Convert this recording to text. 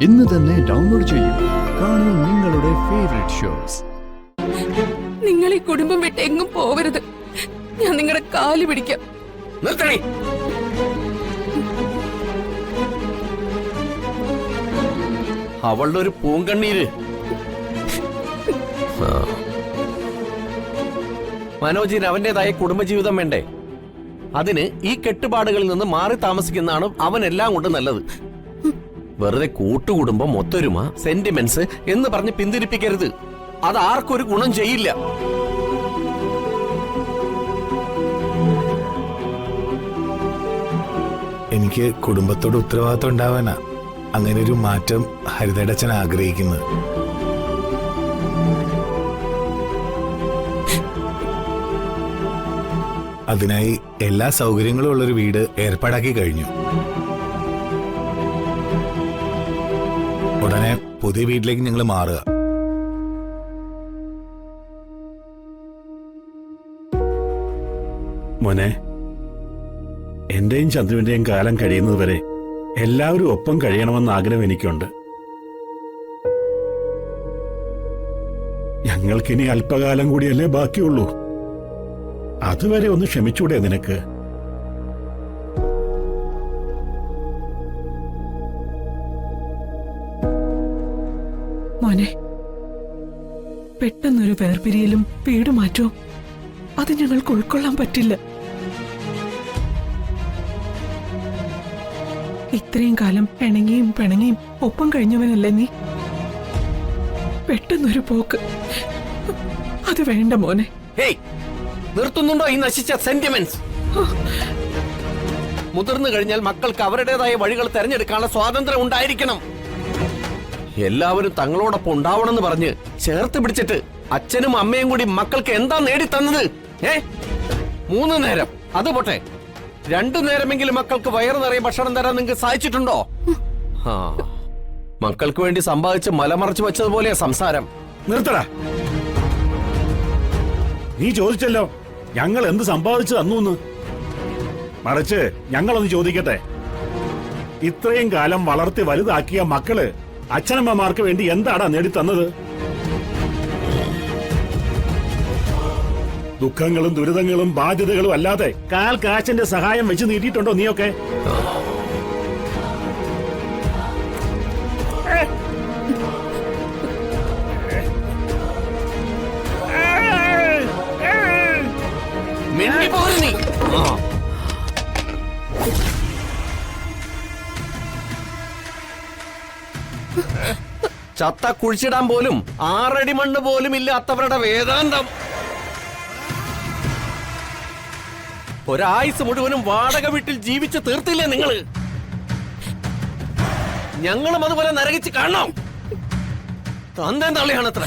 ഇന്ന് തന്നെ ഡൗൺലോഡ് ചെയ്യൂ. കാണൂ നിങ്ങളുടെ ഫേവറേറ്റ് ഷോസ്. നിങ്ങൾ ഈ കുടുംബം വിട്ട് എങ്ങും പോവരുത്. ഞാൻ നിങ്ങളുടെ കാല് പിടിക്കാം. നിർത്തണേ. അവളുടെ ഒരു പൂങ്കണ്ണീര്. മനോജിന് അവന്റേതായ കുടുംബജീവിതം വേണ്ടേ? അതിന് ഈ കെട്ടുപാടുകളിൽ നിന്ന് മാറി താമസിക്കുന്നതാണ് അവൻ എല്ലാം കൊണ്ട് നല്ലത്. വെറുതെ കൂട്ടുകുടുംബം, ഒത്തൊരുമ, സെന്റിമെന്റ്സ് എന്ന് പറഞ്ഞ് പിന്തിരിപ്പിക്കരുത്. അത് ആർക്കൊരു ഗുണം ചെയ്യില്ല. എനിക്ക് കുടുംബത്തോട് ഉത്തരവാദിത്വം ഉണ്ടാവാനാ അങ്ങനെ ഒരു മാറ്റം ഹരിതയുടെ അച്ഛൻ ആഗ്രഹിക്കുന്നത്. അതിനായി എല്ലാ സൗകര്യങ്ങളും ഉള്ളൊരു വീട് ഏർപ്പാടാക്കി കഴിഞ്ഞു. ഉടനെ പുതിയ വീട്ടിലേക്ക് ഞങ്ങൾ മാറുക. മോനെ, എന്റെയും ചന്ദ്രുവിന്റെയും കാലം കഴിയുന്നത് വരെ എല്ലാവരും ഒപ്പം കഴിയണമെന്ന ആഗ്രഹം എനിക്കുണ്ട്. ഞങ്ങൾക്കിനി അല്പകാലം കൂടിയല്ലേ ബാക്കിയുള്ളൂ. അതുവരെ ഒന്ന് ക്ഷമിച്ചൂടെ നിനക്ക്? മോനെ, പെട്ടെന്നൊരു വേർപിരിയലും വീട് മാറ്റവും അത് ഞങ്ങൾക്ക് ഉൾക്കൊള്ളാൻ പറ്റില്ല. ഇത്രയും കാലം പിണങ്ങിയും പിണങ്ങിയും ഒപ്പം കഴിഞ്ഞവനല്ലേ നീ. പെട്ടെന്നൊരു പോക്ക് അത് വേണ്ട മോനെ. നിർത്തുന്നുണ്ടോ ഈ നശിച്ച സെന്റിമെന്റ്സ്? മുതിർന്നു കഴിഞ്ഞാൽ മക്കൾക്ക് അവരുടേതായ വഴികൾ തെരഞ്ഞെടുക്കാനുള്ള സ്വാതന്ത്ര്യം ഉണ്ടായിരിക്കണം. എല്ലാവരും തങ്ങളോടൊപ്പം ഉണ്ടാവണമെന്ന് പറഞ്ഞ് ചേർത്ത് പിടിച്ചിട്ട് അച്ഛനും അമ്മയും കൂടി മക്കൾക്ക് എന്താ നേടിത്തന്നത്? 3 നേരം, അത് പോട്ടെ, 2 നേരമെങ്കിലും മക്കൾക്ക് വയറു നിറയെ ഭക്ഷണം തരാൻ നിങ്ങൾക്ക് സാധിച്ചിട്ടുണ്ടോ? മക്കൾക്ക് വേണ്ടി സമ്പാദിച്ച് മലമറച്ചു വെച്ചതുപോലെ സംസാരം. നിർത്തടാ. നീ ചോദിച്ചല്ലോ ഞങ്ങൾ എന്ത് സമ്പാദിച്ചു തന്നു. മറിച്ച് ഞങ്ങളൊന്ന് ചോദിക്കട്ടെ, ഇത്രയും കാലം വളർത്തി വലുതാക്കിയ മക്കള് അച്ഛനമ്മമാർക്ക് വേണ്ടി എന്താടാ നേടിത്തന്നത്? ദുഃഖങ്ങളും ദുരിതങ്ങളും ബാധ്യതകളും അല്ലാതെ കാൽ കാശിന്റെ സഹായം വെച്ച് നീട്ടിയിട്ടുണ്ടോ നീയൊക്കെ? ചത്ത കുഴിച്ചിടാൻ പോലും 6 അടി മണ്ണ് പോലും ഇല്ലാത്തവരുടെ വേദാന്തം. ഒരായുസ് മുഴുവനും വാടക വീട്ടിൽ ജീവിച്ച് തീർത്തില്ലേ നിങ്ങള്? ഞങ്ങളും അതുപോലെ നരകിച്ച് കാണണം. തന്തേം തള്ളിയാണത്ര.